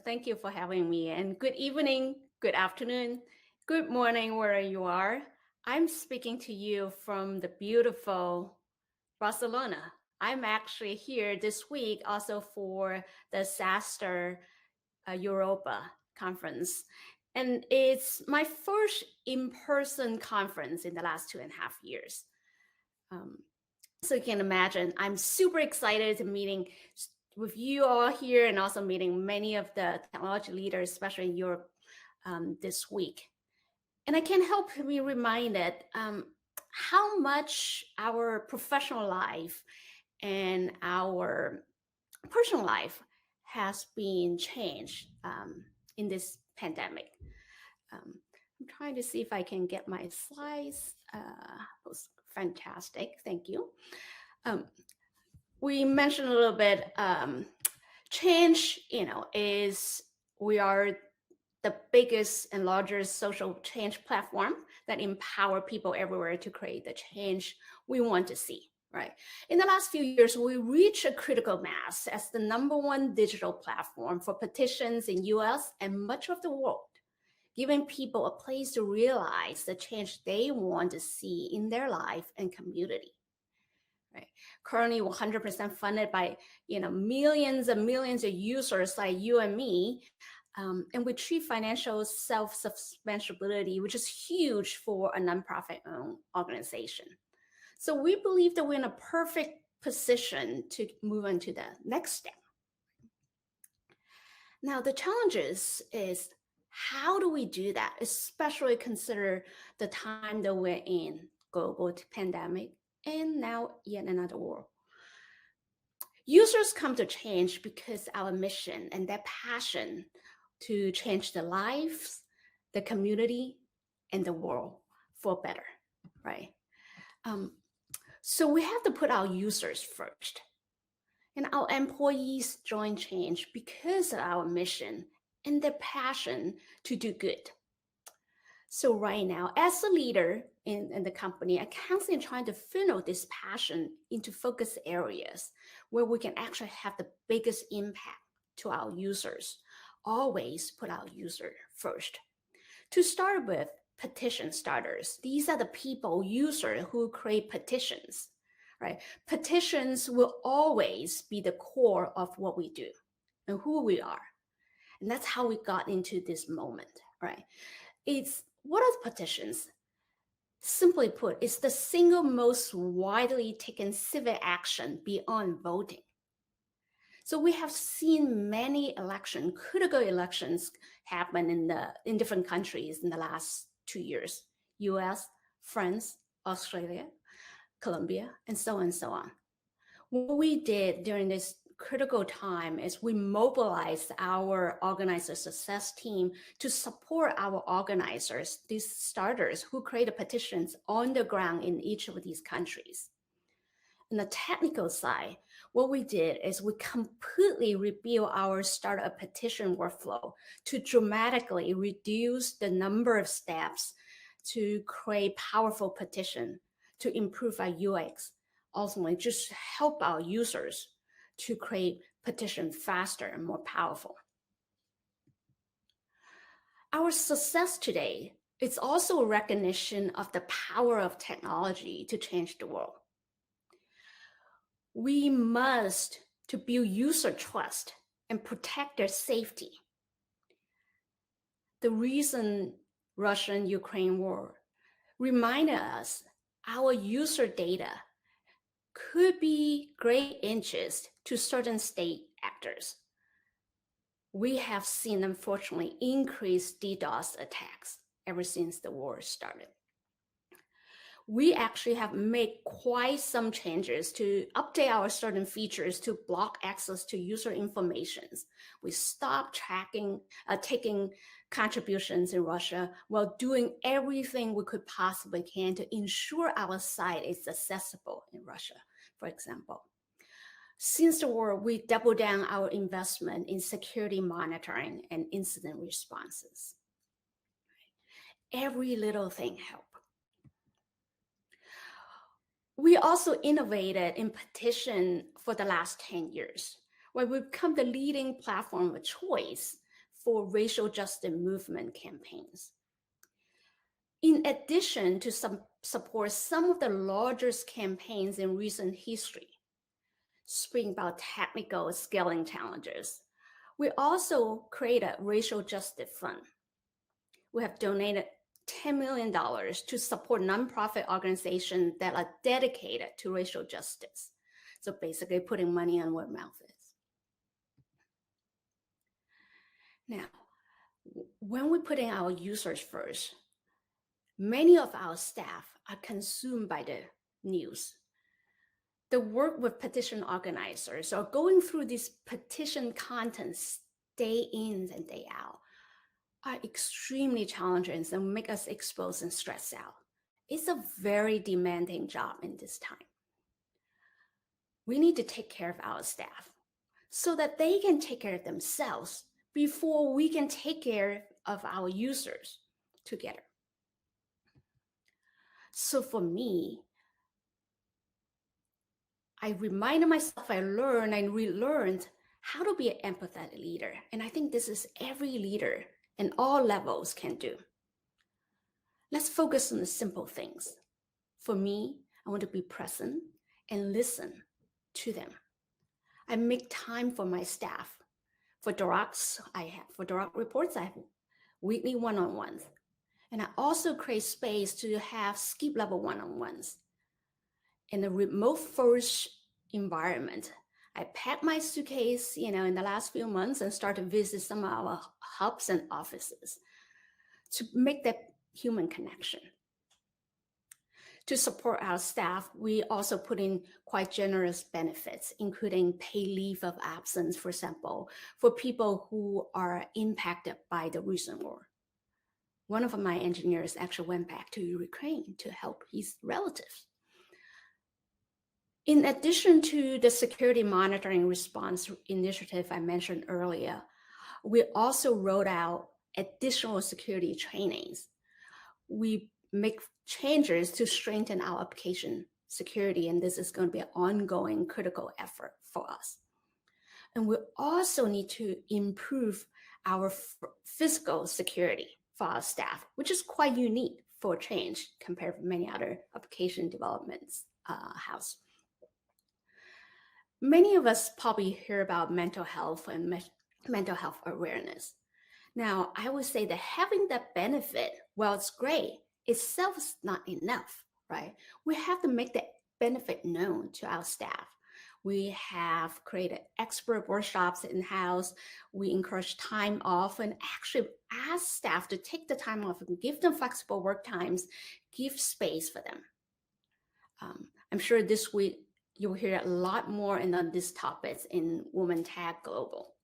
Thank you for having me. And good evening, good afternoon, good morning, wherever you are. I'm speaking to you from the beautiful Barcelona. I'm actually here this week also for the SASTR Europa conference. And it's my first in-person conference in the last 2.5 years. Um, so you can imagine, I'm super excited to meeting with you all here and also meeting many of the technology leaders, especially in Europe this week. And I can't help be reminded how much our professional life and our personal life has been changed in this pandemic. I'm trying to see if I can get my slides. Fantastic, thank you. We mentioned a little bit, change, is we are the biggest and largest social change platform that empower people everywhere to create the change we want to see, right? In the last few years, we reached a critical mass as the #1 digital platform for petitions in US and much of the world, giving people a place to realize the change they want to see in their life and community. Right. Currently 100% funded by millions and millions of users like you and me, and we treat financial self-sustainability, which is huge for a nonprofit-owned organization. So we believe that we're in a perfect position to move on to the next step. Now the challenges is how do we do that, especially consider the time that we're in, global pandemic, and now yet another war. Users come to change because our mission and their passion to change the lives, the community, and the world for better, right? So we have to put our users first. And our employees join change because of our mission and their passion to do good. So right now, as a leader in the company, I'm constantly trying to funnel this passion into focus areas where we can actually have the biggest impact to our users. Always put our user first. To start with, petition starters. These are the people, users who create petitions, right? Petitions will always be the core of what we do and who we are. And that's how we got into this moment, right? What are petitions? Simply put, it's the single most widely taken civic action beyond voting. So we have seen many critical elections happen in different countries in the last 2 years: US, France, Australia, Colombia, and so on and so on. What we did during this critical time is we mobilized our organizer success team to support our organizers, these starters who created petitions on the ground in each of these countries. On the technical side, what we did is we completely rebuilt our startup petition workflow to dramatically reduce the number of steps to create powerful petition, to improve our UX, ultimately just help our users to create petition faster and more powerful. Our success today is also a recognition of the power of technology to change the world. We must to build user trust and protect their safety. The recent Russian-Ukraine war reminded us our user data could be great interest to certain state actors. We have seen, unfortunately, increased DDoS attacks ever since the war started. We actually have made quite some changes to update our certain features to block access to user informations. We stopped taking contributions in Russia while doing everything we could possibly can to ensure our site is accessible in Russia, for example. Since the war, we doubled down our investment in security monitoring and incident responses. Every little thing helps. We also innovated in petition for the last 10 years, where we've become the leading platform of choice for racial justice movement campaigns. In addition to support some of the largest campaigns in recent history, speaking about technical scaling challenges, we also created a racial justice fund. We have donated $10 million to support nonprofit organizations that are dedicated to racial justice. So basically putting money on where mouth is. Now, when we're putting our users first, many of our staff are consumed by the news. The work with petition organizers or going through these petition contents day in and day out are extremely challenging and make us exposed and stressed out. It's a very demanding job in this time. We need to take care of our staff so that they can take care of themselves before we can take care of our users together. So for me, I reminded myself, I learned and relearned how to be an empathetic leader. And I think this is every leader in all levels can do. Let's focus on the simple things. For me, I want to be present and listen to them. I make time for my staff. For direct reports, I have weekly one-on-ones. And I also create space to have skip level one-on-ones. In a remote first environment, I packed my suitcase, in the last few months and start to visit some of our hubs and offices to make that human connection. To support our staff, we also put in quite generous benefits, including paid leave of absence, for example, for people who are impacted by the recent war. One of my engineers actually went back to Ukraine to help his relatives. In addition to the security monitoring response initiative I mentioned earlier, we also rolled out additional security trainings. We make changes to strengthen our application security, and this is going to be an ongoing critical effort for us. And we also need to improve our physical security for our staff, which is quite unique for change compared to many other application developments house. Many of us probably hear about mental health and mental health awareness. Now, I would say that having that benefit, well, it's great, itself is not enough, right? We have to make that benefit known to our staff. We have created expert workshops in-house. We encourage time off and actually ask staff to take the time off and give them flexible work times, give space for them. I'm sure this week you'll hear a lot more on these topics in Women Tech Global.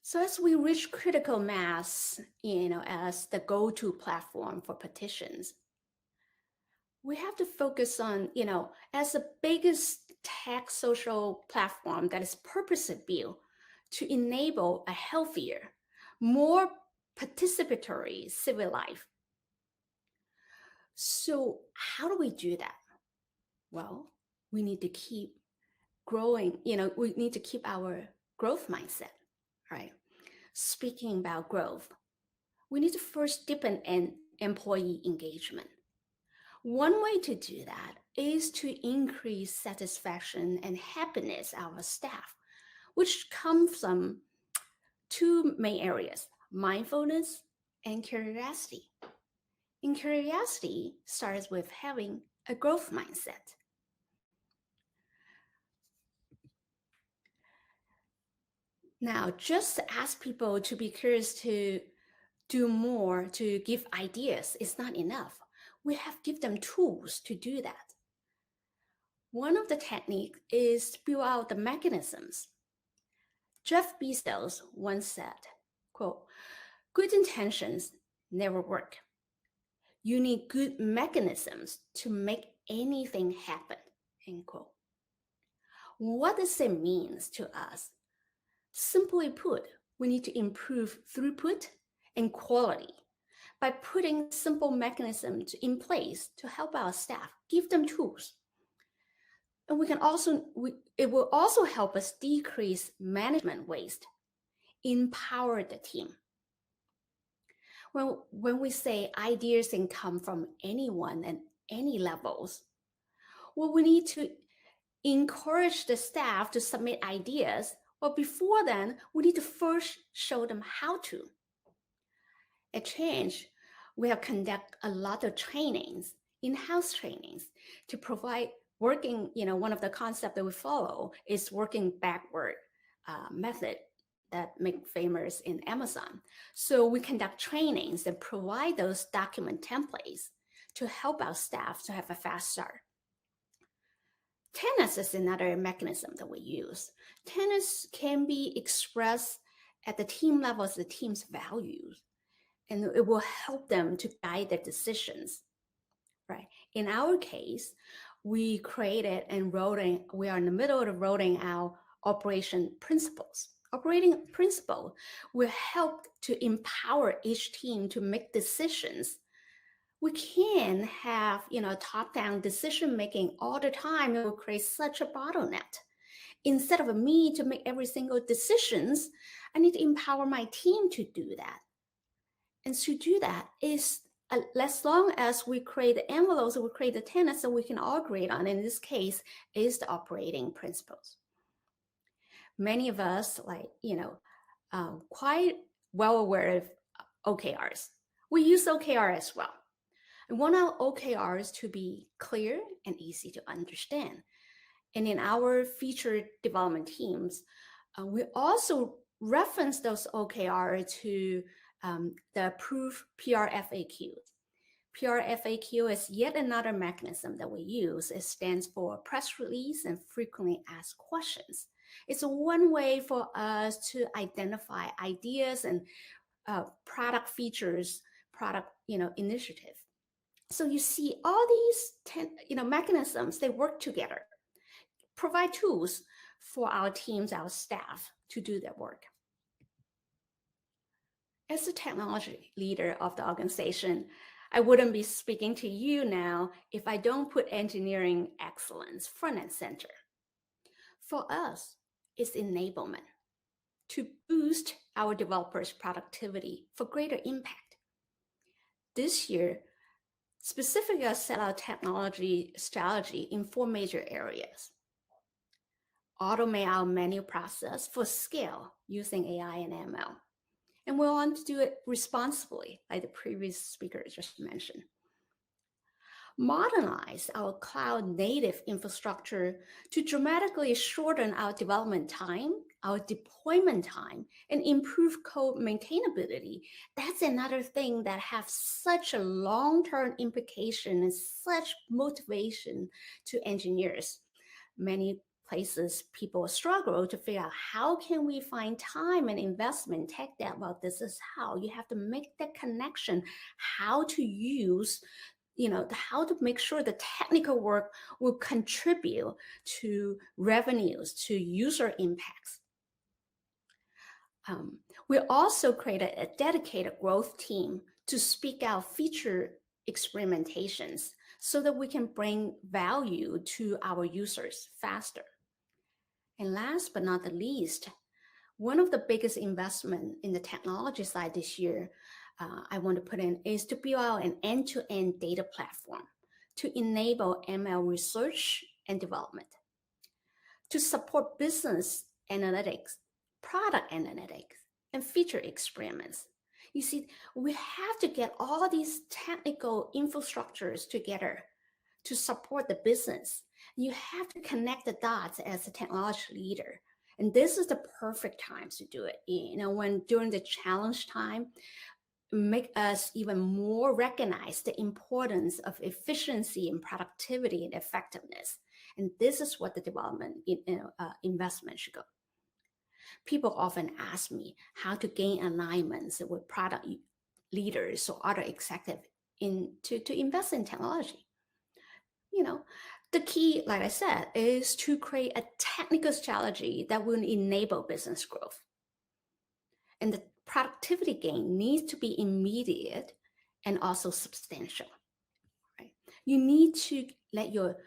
So as we reach critical mass, as the go-to platform for petitions, we have to focus on, as the biggest tech social platform that is purpose-built to enable a healthier, more participatory civil life. So how do we do that? Well, we need to keep growing, we need to keep our growth mindset, right? Speaking about growth, we need to first deepen employee engagement. One way to do that is to increase satisfaction and happiness of our staff, which come from two main areas, mindfulness and curiosity. And curiosity starts with having a growth mindset. Now, just ask people to be curious to do more, to give ideas is not enough. We have to give them tools to do that. One of the techniques is to build out the mechanisms. Jeff Bezos once said, quote, "Good intentions never work. You need good mechanisms to make anything happen," end quote. What does it mean to us? Simply put, we need to improve throughput and quality by putting simple mechanisms in place to help our staff, give them tools. And it will also help us decrease management waste, empower the team. When we say ideas can come from anyone and any levels, well, we need to encourage the staff to submit ideas. But before then, we need to first show them how to. At Change, we have conducted a lot of trainings, in-house trainings, to provide working, one of the concepts that we follow is working backward method that make famous in Amazon. So we conduct trainings and provide those document templates to help our staff to have a fast start. Tennis is another mechanism that we use. Tennis can be expressed at the team level as the team's values, and it will help them to guide their decisions, right? In our case, we created and we are in the middle of rolling out operating principles will help to empower each team to make decisions. We can have, top-down decision-making all the time. It will create such a bottleneck. Instead of me to make every single decisions, I need to empower my team to do that. And to do that is, as long as we create the envelopes, we create the tenets that we can all agree on, in this case, is the operating principles. Many of us, quite well aware of OKRs. We use OKR as well. We want our OKRs to be clear and easy to understand. And in our feature development teams, we also reference those OKR to the approved PRFAQs. PRFAQ is yet another mechanism that we use. It stands for press release and frequently asked questions. It's one way for us to identify ideas and product features, product initiative. So you see all these mechanisms, they work together, provide tools for our teams, our staff to do their work. As the technology leader of the organization, I wouldn't be speaking to you now if I don't put engineering excellence front and center. For us, it's enablement to boost our developers' productivity for greater impact. This year, specifically, I set out technology strategy in 4 major areas. Automate our manual process for scale using AI and ML. And we want to do it responsibly, like the previous speaker just mentioned. Modernize our cloud-native infrastructure to dramatically shorten our development time, our deployment time, and improve code maintainability. That's another thing that has such a long-term implication and such motivation to engineers. Many places people struggle to figure out how can we find time and investment, tech debt. Well, this is how you have to make that connection, how to use, how to make sure the technical work will contribute to revenues, to user impacts. We also created a dedicated growth team to speak out feature experimentations so that we can bring value to our users faster. And last but not the least, one of the biggest investment in the technology side this year I want to put in is to build out an end-to-end data platform to enable ML research and development, to support business analytics, product analytics, and feature experiments. You see, we have to get all these technical infrastructures together to support the business. You have to connect the dots as a technology leader. And this is the perfect time to do it. When during the challenge time, make us even more recognize the importance of efficiency and productivity and effectiveness. And this is what the development investment should go. People often ask me how to gain alignments with product leaders or other executives to invest in technology. The key, like I said, is to create a technical strategy that will enable business growth. And the productivity gain needs to be immediate and also substantial. Right? You need to let your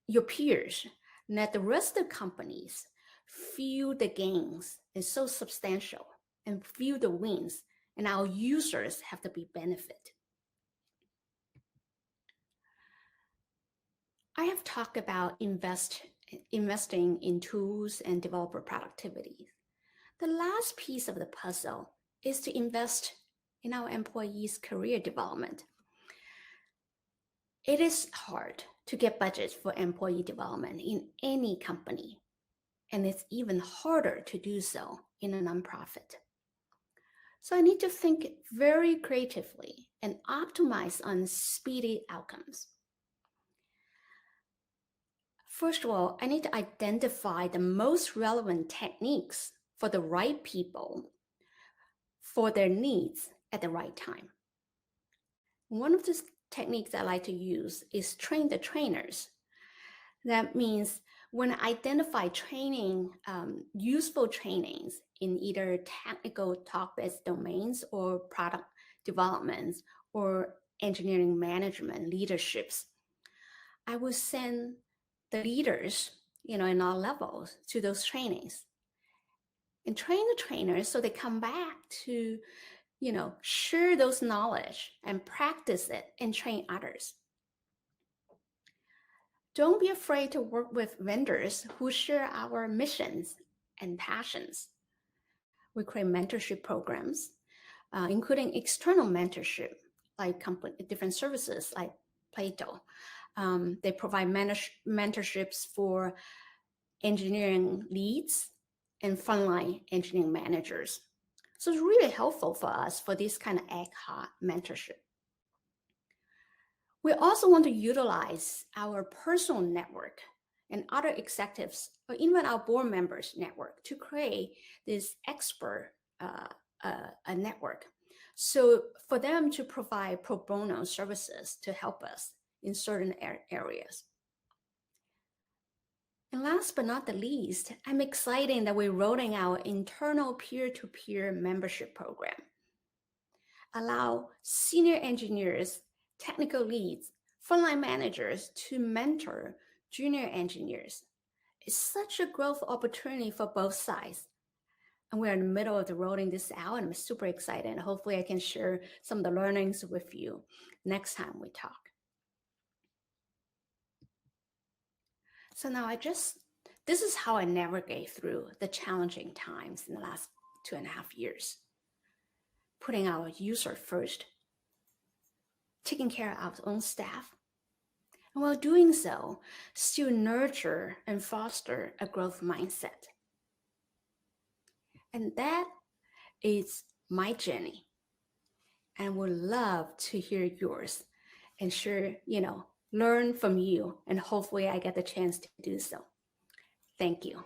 your peers, let the rest of the companies feel the gains is so substantial and feel the wins, and our users have to be benefit. I have talked about investing in tools and developer productivity. The last piece of the puzzle is to invest in our employees' career development. It is hard to get budgets for employee development in any company, and it's even harder to do so in a nonprofit. So I need to think very creatively and optimize on speedy outcomes. First of all, I need to identify the most relevant techniques for the right people for their needs at the right time. One of the techniques I like to use is train the trainers. That means when I identify training, useful trainings in either technical talk-based domains or product developments or engineering management leaderships, I will send the leaders, in all levels to those trainings and train the trainers so they come back to, share those knowledge and practice it and train others. Don't be afraid to work with vendors who share our missions and passions. We create mentorship programs, including external mentorship, like different services like Plato. They provide mentorships for engineering leads and frontline engineering managers. So it's really helpful for us for this kind of ad hoc mentorship. We also want to utilize our personal network and other executives, or even our board members' network, to create this expert a network. So for them to provide pro bono services to help us in certain areas. And last but not the least, I'm excited that we're rolling out internal peer-to-peer membership program. Allow senior engineers, technical leads, frontline managers to mentor junior engineers. It's such a growth opportunity for both sides. And we're in the middle of rolling this out, and I'm super excited. And hopefully I can share some of the learnings with you next time we talk. So now this is how I navigate through the challenging times in the last 2.5 years. Putting our user first, taking care of our own staff, and while doing so, still nurture and foster a growth mindset. And that is my journey. And would love to hear yours and share, learn from you. And hopefully I get the chance to do so. Thank you.